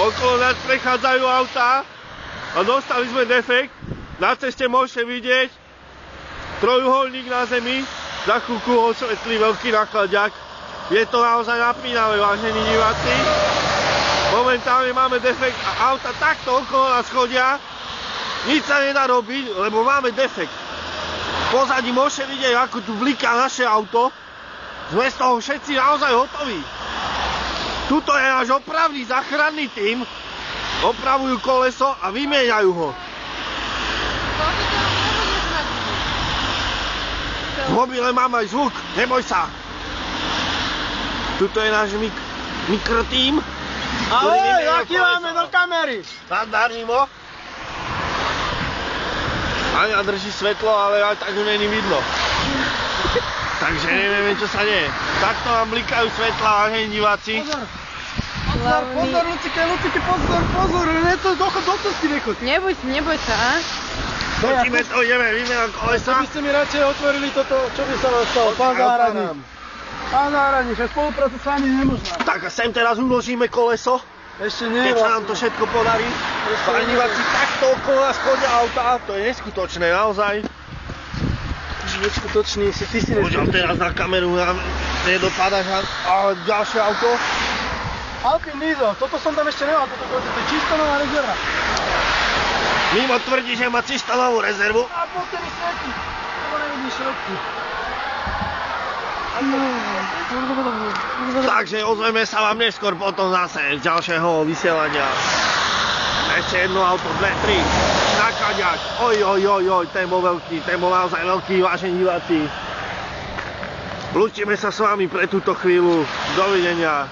Okolo nás prechádzajú autá a dostali sme defekt. Na ceste môžete vidieť trojuholník na zemi, za chvíľku osvetlí veľký nakladiak. Je to naozaj napínavé, vážení diváci. Momentálne máme defekt a auta takto okolo nás chodia. Nič sa nedá robiť, lebo máme defekt. V pozadí môžete vidieť, ako tu bliká naše auto. Sme z toho všetci naozaj hotoví. Tuto je náš opravný záchranný tím. Opravujú koleso a vymieňajú ho. V mobile mám aj zvuk, neboj sa. Tuto je náš mikrotím. Ahoj, aký máme do kamery? Nadarím ho. Aňa drží svetlo, ale aj tak ju není vidno. Takže nevieme, čo sa deje. Takto vám blikajú svetla, vážení diváci. Pozor, Lucike, pozor, dochod do cesty nechod. Neboj sa, a? Točíme to, ideme, vymenám kolesa. Keby ste mi radšej otvorili toto, čo by sa vám stalo, pán záhradník? Pán záhradník, že spolupráca s vami je nemožná. Tak a sem teraz uložíme koleso. Ešte nie. Keď sa nám to všetko podarí. Páni diváci, takto okolo nás chodia autá, to je neskutočné, naozaj. Neskutočný, ty si neskutočný. Poďal teraz na kameru, nedopadáš a ďalšie auto. Alpine Diesel, toto som tam ešte nemal, toto je čisto nová rezerva. Mimo tvrdí, že má čisto novú rezervu. A poďte mi svetky, lebo nevidíš svetky. Takže ozveme sa vám neskôr potom zase z ďalšieho vysielania. Ešte jedno auto, 2, 3, nakladiak. Oj, ten bol veľký, ten bol naozaj veľký, vážení diváci. Lúčime sa s vami pre túto chvíľu. Dovidenia.